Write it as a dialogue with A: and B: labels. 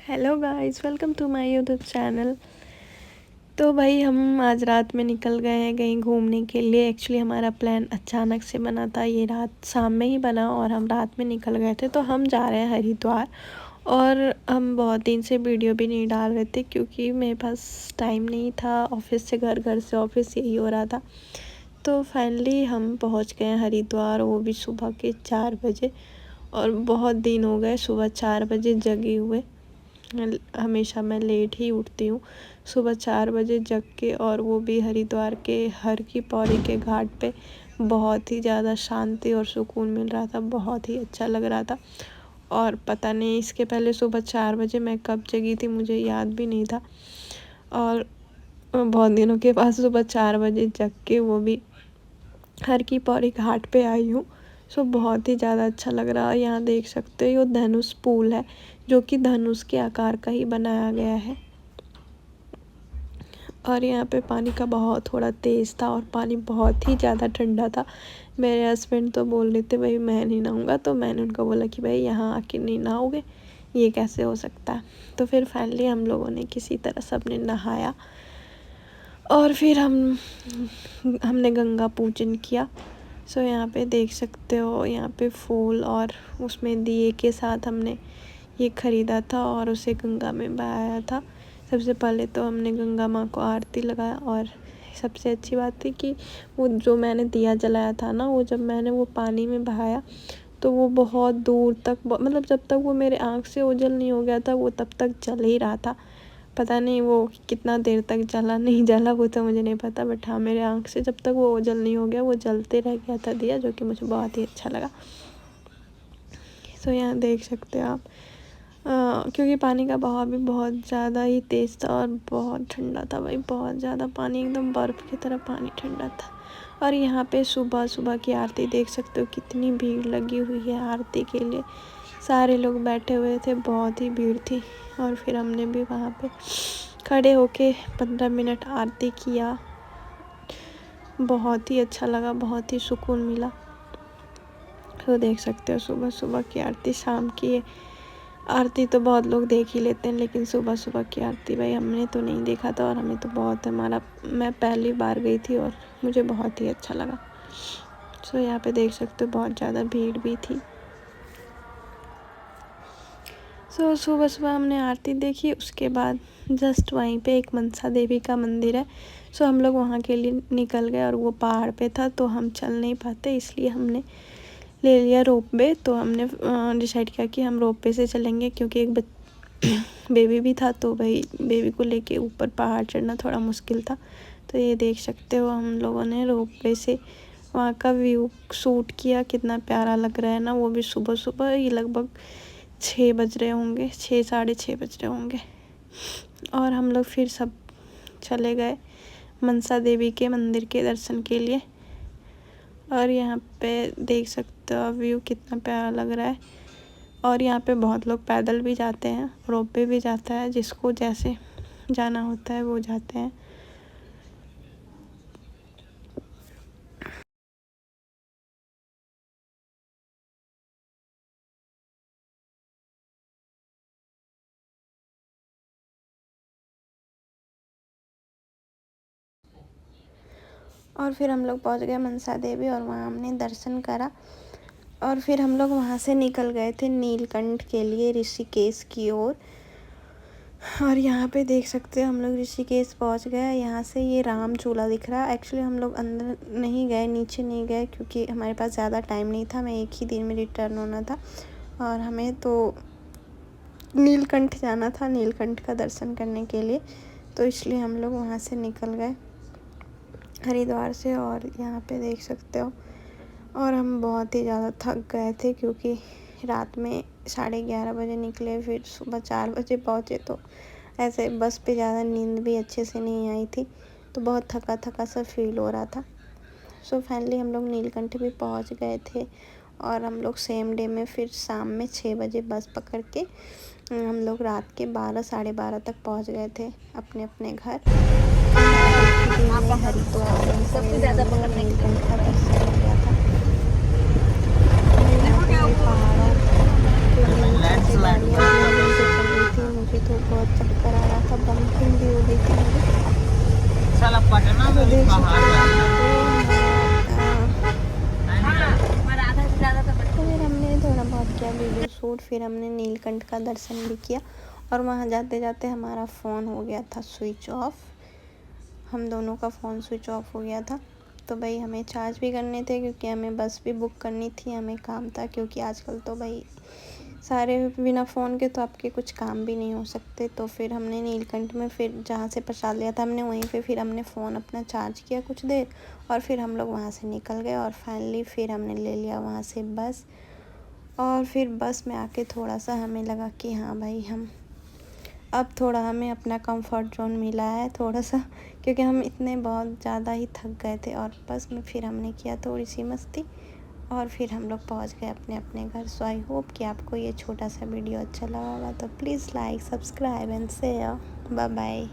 A: Hello guys, welcome to my YouTube channel. तो भाई हम आज रात में निकल गए हैं कहीं घूमने के लिए। एक्चुअली हमारा प्लान अचानक से बना था, ये रात शाम में ही बना और हम रात में निकल गए थे। तो हम जा रहे हैं हरिद्वार और हम बहुत दिन से वीडियो भी नहीं डाल रहे थे क्योंकि मेरे पास टाइम नहीं था। ऑफिस से घर, घर से ऑफिस, यही हो रहा था। तो फाइनली हम पहुंच गए हरिद्वार, वो भी सुबह के 4 बजे। और बहुत दिन हो गए सुबह 4 बजे जगे हुए। हमेशा मैं लेट ही उठती हूँ सुबह 4 बजे जग के, और वो भी हरिद्वार के हर की पौड़ी के घाट पे। बहुत ही ज़्यादा शांति और सुकून मिल रहा था, बहुत ही अच्छा लग रहा था। और पता नहीं इसके पहले सुबह 4 बजे मैं कब जगी थी, मुझे याद भी नहीं था। और बहुत दिनों के बाद सुबह 4 बजे जग के वो भी हर की पौड़ी घाट पे आई हूँ। सो बहुत ही ज़्यादा अच्छा लग रहा है। यहाँ देख सकते हो धनुष पुल है, जो कि धनुष के आकार का ही बनाया गया है। और यहाँ पे पानी का बहाव थोड़ा तेज़ था और पानी बहुत ही ज़्यादा ठंडा था। मेरे हस्बैंड तो बोल रहे थे भाई मैं नहीं नहाऊंगा, तो मैंने उनको बोला कि भाई यहाँ आके नहीं नहाओगे, ये कैसे हो सकता है। तो फिर फाइनली हम लोगों ने किसी तरह सबने नहाया और फिर हमने गंगा पूजन किया। सो यहाँ पे देख सकते हो, यहाँ पे फूल और उसमें दिए के साथ हमने ये ख़रीदा था और उसे गंगा में बहाया था। सबसे पहले तो हमने गंगा माँ को आरती लगाया, और सबसे अच्छी बात थी कि वो जो मैंने दिया जलाया था ना, वो जब मैंने वो पानी में बहाया तो वो बहुत दूर तक, मतलब जब तक वो मेरे आँख से ओझल नहीं हो गया था वो तब तक जल ही रहा था। पता नहीं वो कितना देर तक जला नहीं जला, वो तो मुझे नहीं पता, बट हाँ मेरे आँख से जब तक वो ओझल नहीं हो गया वो जलते रह गया था दिया, जो कि मुझे बहुत ही अच्छा लगा। तो यहाँ देख सकते हो आप, क्योंकि पानी का बहाव भी बहुत ज़्यादा ही तेज़ था और बहुत ठंडा था भाई, बहुत ज़्यादा पानी, एकदम बर्फ़ की तरह पानी ठंडा था। और यहाँ पे सुबह सुबह की आरती देख सकते हो, कितनी भीड़ लगी हुई है आरती के लिए। सारे लोग बैठे हुए थे, बहुत ही भीड़ थी। और फिर हमने भी वहाँ पे खड़े होके 15 मिनट आरती किया। बहुत ही अच्छा लगा, बहुत ही सुकून मिला। तो देख सकते हो सुबह सुबह की आरती, शाम की आरती तो बहुत लोग देख ही लेते हैं, लेकिन सुबह सुबह की आरती भाई हमने तो नहीं देखा था। और हमें तो बहुत, मैं पहली बार गई थी और मुझे बहुत ही अच्छा लगा। सो यहाँ पे देख सकते हो बहुत ज़्यादा भीड़ भी थी। सो सुबह सुबह हमने आरती देखी, उसके बाद जस्ट वहीं पे एक मनसा देवी का मंदिर है। सो हम लोग वहाँ के लिए निकल गए, और वो पहाड़ पे था तो हम चल नहीं पाते, इसलिए हमने ले लिया रोपवे। तो हमने डिसाइड किया कि हम रोपवे से चलेंगे, क्योंकि एक बेबी भी था, तो भाई बेबी को लेके ऊपर पहाड़ चढ़ना थोड़ा मुश्किल था। तो ये देख सकते हो हम लोगों ने रोपवे से वहाँ का व्यू शूट किया, कितना प्यारा लग रहा है ना। वो भी सुबह सुबह, ये लगभग 6 बज रहे होंगे, 6 साढ़े 6 बज रहे होंगे। और हम लोग फिर सब चले गए मनसा देवी के मंदिर के दर्शन के लिए। और यहाँ पे देख सकते हो व्यू कितना प्यारा लग रहा है। और यहाँ पे बहुत लोग पैदल भी जाते हैं, रोपवे भी जाता है, जिसको जैसे जाना होता है वो जाते हैं। और फिर हम लोग पहुँच गए मनसा देवी, और वहाँ हमने दर्शन करा। और फिर हम लोग वहाँ से निकल गए थे नीलकंठ के लिए, ऋषिकेश की ओर। और यहाँ पे देख सकते हो हम लोग ऋषिकेश पहुँच गए। यहाँ से ये राम झूला दिख रहा है। एक्चुअली हम लोग अंदर नहीं गए, नीचे नहीं गए, क्योंकि हमारे पास ज़्यादा टाइम नहीं था, मैं एक ही दिन में रिटर्न होना था और हमें तो नीलकंठ जाना था, नीलकंठ का दर्शन करने के लिए। तो इसलिए हम लोग वहाँ से निकल गए हरिद्वार से। और यहाँ पे देख सकते हो, और हम बहुत ही ज़्यादा थक गए थे, क्योंकि रात में 11:30 बजे निकले, फिर सुबह 4 बजे पहुँचे। तो ऐसे बस पे ज़्यादा नींद भी अच्छे से नहीं आई थी, तो बहुत थका थका सा फील हो रहा था। सो फाइनली हम लोग नीलकंठ भी पहुँच गए थे। और हम लोग सेम डे में फिर शाम में 6 बजे बस पकड़ के हम लोग रात के 12 साढ़े 12 तक पहुँच गए थे अपने अपने घर। हरिद्वार में सबसे ज़्यादा नीलकंठ का दर्शन हो गया था। यहाँ पे पहाड़ों के बीच से गाड़ियाँ धीरे धीरे से चल रही थी, मुझे दूर फिर हमने नीलकंठ का दर्शन भी किया। और वहाँ जाते जाते हमारा फ़ोन हो गया था स्विच ऑफ, हम दोनों का फ़ोन स्विच ऑफ हो गया था। तो भाई हमें चार्ज भी करने थे क्योंकि हमें बस भी बुक करनी थी, हमें काम था, क्योंकि आजकल तो भाई सारे बिना फ़ोन के तो आपके कुछ काम भी नहीं हो सकते। तो फिर हमने नीलकंठ में फिर जहाँ से प्रसाद लिया था हमने वहीं पे फिर हमने फ़ोन अपना चार्ज किया कुछ देर, और फिर हम लोग वहाँ से निकल गए। और फाइनली फिर हमने ले लिया वहाँ से बस। और फिर बस में आके थोड़ा सा हमें लगा कि हाँ भाई हम अब थोड़ा हमें अपना कंफर्ट जोन मिला है थोड़ा सा, क्योंकि हम इतने बहुत ज़्यादा ही थक गए थे। और बस में फिर हमने किया थोड़ी सी मस्ती और फिर हम लोग पहुंच गए अपने अपने घर। सो आई होप कि आपको ये छोटा सा वीडियो अच्छा लगा होगा, तो please like, subscribe and share. Bye bye.